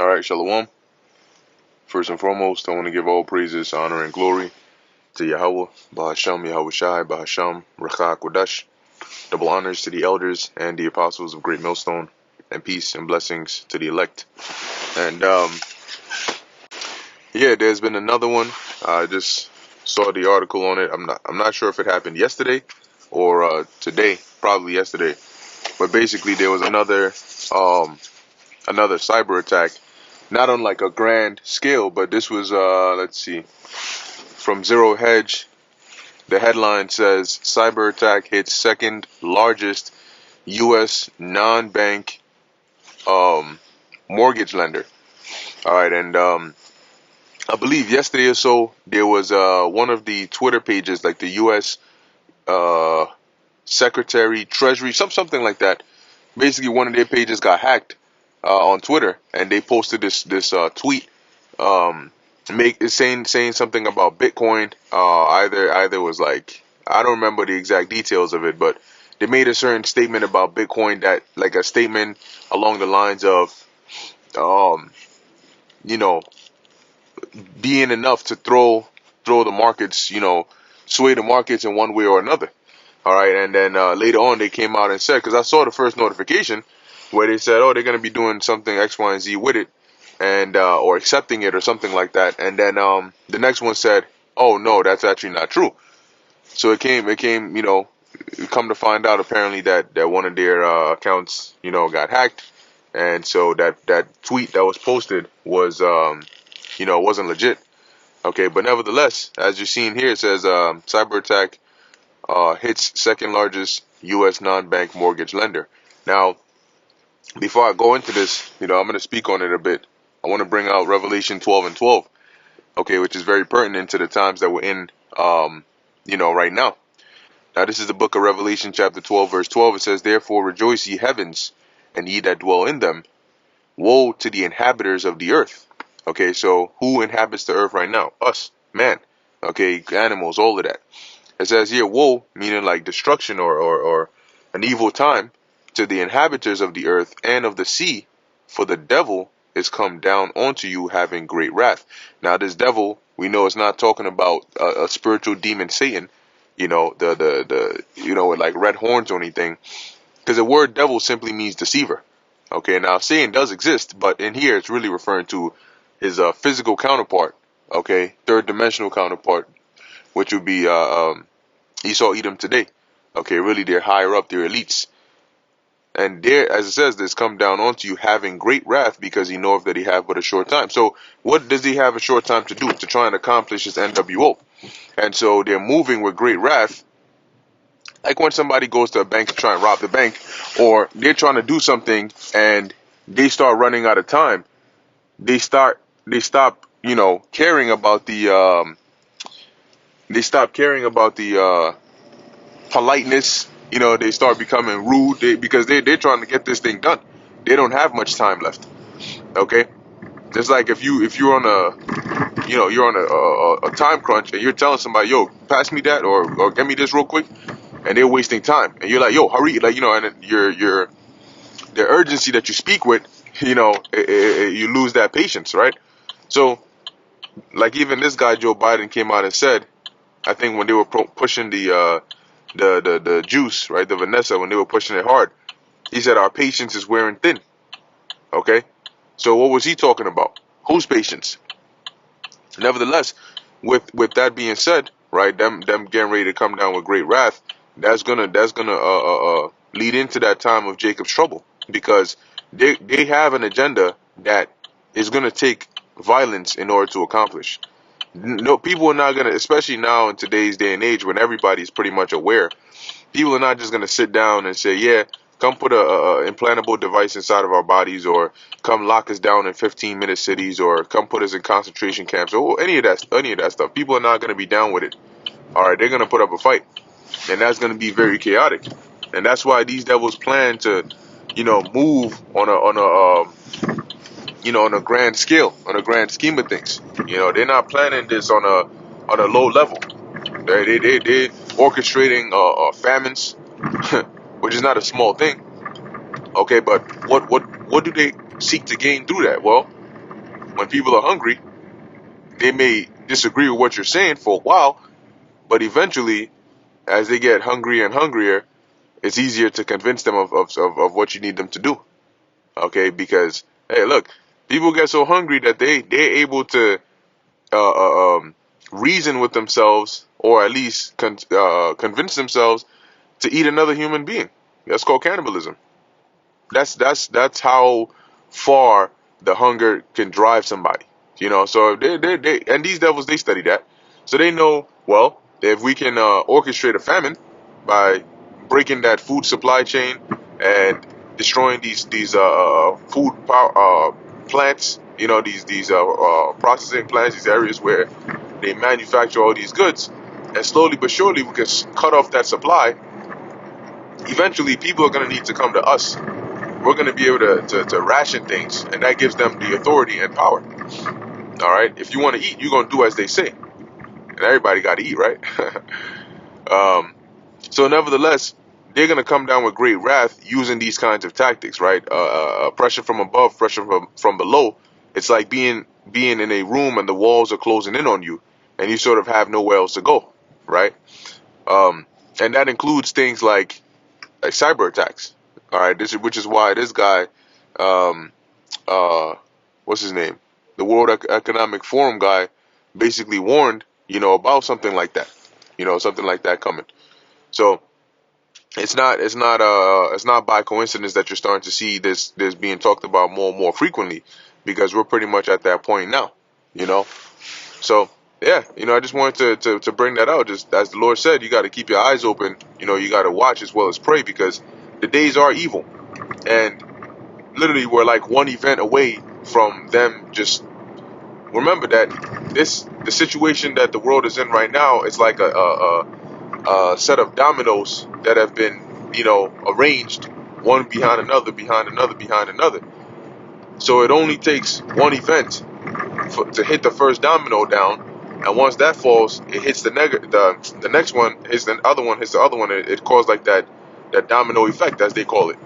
All right, Shalom. First and foremost, I want to give all praises, honor, and glory to Yahweh, Bahasham Yahweh Shai, Bahasham Recha Kodash. Double honors to the elders and the apostles of Great Millstone, and peace and blessings to the elect. And yeah, there's been another one. I just saw the article on it. I'm not sure if it happened yesterday or today, probably yesterday. But basically, there was another cyber attack, not on like a grand scale, but this was let's see, from Zero Hedge. The headline says cyber attack hits second largest U.S. non-bank mortgage lender. All right, and I believe yesterday or so there was one of the Twitter pages, like the U.S. Secretary Treasury, something like that. Basically, one of their pages got hacked on Twitter, and they posted this tweet, saying something about Bitcoin. Either was like, I don't remember the exact details of it, but they made a certain statement about Bitcoin, that like a statement along the lines of, being enough to throw the markets, sway the markets in one way or another. All right, and then later on they came out and said, because I saw the first notification where they said, oh, they're going to be doing something X, Y, and Z with it, and or accepting it or something like that. And then the next one said, oh no, that's actually not true. So it came, come to find out apparently that one of their accounts, got hacked, and so that tweet that was posted was, wasn't legit. Okay, but nevertheless, as you're seeing here, it says cyber attack hits second largest U.S. non-bank mortgage lender. Now, before I go into this, I'm going to speak on it a bit. I want to bring out Revelation 12 and 12, okay, which is very pertinent to the times that we're in, right now. Now, this is the book of Revelation, chapter 12, verse 12. It says, therefore rejoice, ye heavens, and ye that dwell in them. Woe to the inhabitants of the earth. Okay, so who inhabits the earth right now? Us, man. Okay, animals, all of that. It says here, woe, meaning like destruction or an evil time, to the inhabitants of the earth and of the sea, for the devil is come down onto you, having great wrath. Now, this devil, we know, is not talking about a spiritual demon, Satan, with like red horns or anything, because the word devil simply means deceiver. Okay, now Satan does exist, but in here it's really referring to his physical counterpart, okay, third dimensional counterpart, which would be Esau, Edom today. Okay, really they're higher up, they're elites. And there, as it says, this come down onto you, having great wrath, because he knoweth that he have but a short time. So what does he have a short time to do? To try and accomplish his NWO. And so they're moving with great wrath. Like when somebody goes to a bank to try and rob the bank, or they're trying to do something and they start running out of time. They stop, caring about the, politeness. They start becoming rude because they're trying to get this thing done. They don't have much time left. Okay, just like if you're on a time crunch and you're telling somebody, yo, pass me that or get me this real quick, and they're wasting time, and you're like, yo, hurry, and the urgency that you speak with, you lose that patience, right? So, like even this guy Joe Biden came out and said, I think when they were pushing the juice, right, the Vanessa, when they were pushing it hard, he said our patience is wearing thin. Okay, so what was he talking about? Whose patience? Nevertheless, with that being said, right, them getting ready to come down with great wrath, that's gonna lead into that time of Jacob's trouble, because they have an agenda that is gonna take violence in order to accomplish. No, people are not gonna, especially now in today's day and age when everybody's pretty much aware. People are not just gonna sit down and say, yeah, come put a implantable device inside of our bodies, or come lock us down in 15-minute cities, or come put us in concentration camps, or any of that stuff. People are not gonna be down with it. All right, they're gonna put up a fight, and that's gonna be very chaotic. And that's why these devils plan to, move on a grand scale, on a grand scheme of things. They're not planning this on a low level. They're orchestrating famines, which is not a small thing. Okay, but what do they seek to gain through that? Well, when people are hungry, they may disagree with what you're saying for a while, but eventually, as they get hungrier and hungrier, it's easier to convince them of what you need them to do. Okay, because hey, look, people get so hungry that they're able to reason with themselves, or at least convince themselves to eat another human being. That's called cannibalism. That's how far the hunger can drive somebody. So they and these devils, they study that, so they know, well, if we can orchestrate a famine by breaking that food supply chain and destroying these food plants, these processing plants, these areas where they manufacture all these goods, and slowly but surely we can cut off that supply. Eventually, people are going to need to come to us. We're going to be able to ration things, and that gives them the authority and power. All right, if you want to eat, you're going to do as they say, and everybody got to eat, right? So nevertheless, they're going to come down with great wrath using these kinds of tactics, right? Pressure from above, pressure from below. It's like being in a room and the walls are closing in on you, and you sort of have nowhere else to go, right? And that includes things like cyber attacks. All right, which is why this guy, um, what's his name, the World Economic Forum guy, basically warned, about something like that, something like that coming. So it's not by coincidence that you're starting to see this being talked about more and more frequently, because we're pretty much at that point now, you know. So yeah, I just wanted to bring that out. Just as the Lord said, you got to keep your eyes open. You got to watch as well as pray, because the days are evil, and literally we're like one event away from them. Just remember that the situation that the world is in right now is like a set of dominoes that have been, arranged one behind another, behind another, behind another. So it only takes one event to hit the first domino down, and once that falls, it hits the next one, hits the other one, hits the other one. It caused like that domino effect, as they call it.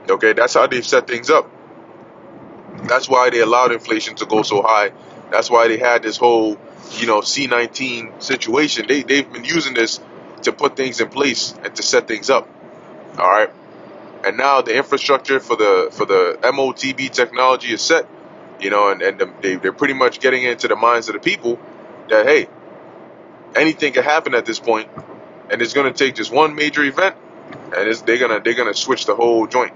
Okay, that's how they've set things up. That's why they allowed inflation to go so high. That's why they had this whole, C-19 situation. They've been using this to put things in place and to set things up. All right, and now the infrastructure for the MOTB technology is set. They're pretty much getting into the minds of the people that, hey, anything can happen at this point, and it's gonna take just one major event, and they're gonna switch the whole joint.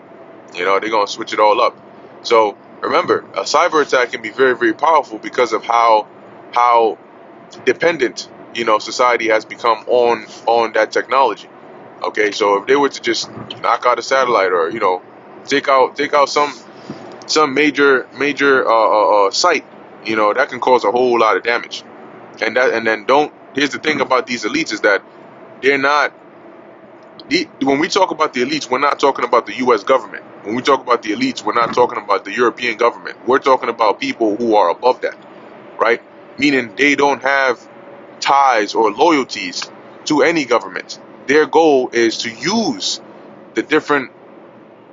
They're gonna switch it all up. So remember, a cyber attack can be very, very powerful because of how dependent society has become on that technology. Okay, so if they were to just knock out a satellite, or take out some major site, that can cause a whole lot of damage. And then don't here's the thing about these elites, is that they're not. When we talk about the elites, we're not talking about the U.S. government. When we talk about the elites, we're not talking about the European government. We're talking about people who are above that, right? Meaning they don't have ties or loyalties to any government. Their goal is to use the different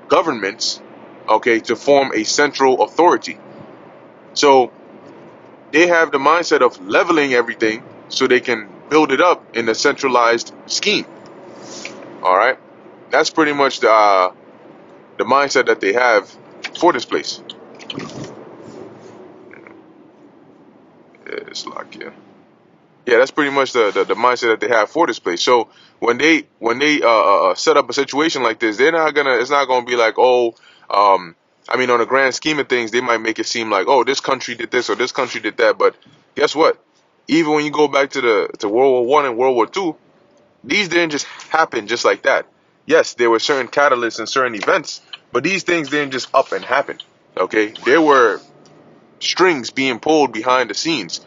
governments, okay, to form a central authority. So they have the mindset of leveling everything so they can build it up in a centralized scheme. All right, that's pretty much the mindset that they have for this place. Yeah, it's like, yeah, that's pretty much the mindset that they have for this place. So when they set up a situation like this, it's not gonna be like, oh, I mean, on the grand scheme of things, they might make it seem like, oh, this country did this or this country did that. But guess what? Even when you go back to World War I and World War II, these didn't just happen just like that. Yes, there were certain catalysts and certain events, but these things didn't just up and happen. Okay, there were strings being pulled behind the scenes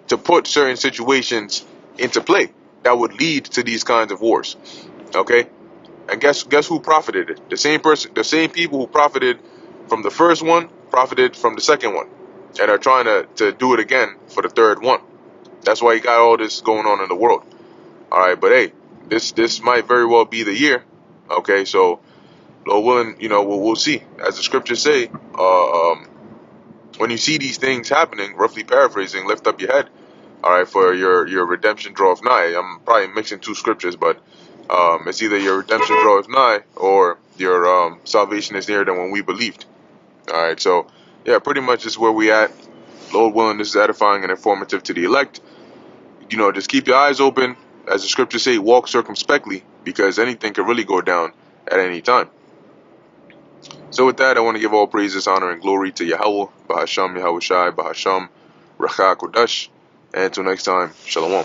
to put certain situations into play that would lead to these kinds of wars. Okay, and guess who profited it? The same person, the same people who profited from the first one profited from the second one, and are trying to do it again for the third one. That's why you got all this going on in the world. All right, but hey, this might very well be the year. Okay, so Lord willing, we'll see. As the scriptures say, when you see these things happening, roughly paraphrasing, lift up your head. All right, for your redemption draweth nigh. I'm probably mixing two scriptures, but it's either your redemption draweth nigh or your salvation is nearer than when we believed. All right, so yeah, pretty much is where we at. Lord willing, this is edifying and informative to the elect. Just keep your eyes open. As the scriptures say, walk circumspectly, because anything can really go down at any time. So with that, I want to give all praises, honor, and glory to Yahweh, Bahasham, Yahweh Shai, Bahasham, Racha Kodash. And until next time, Shalom.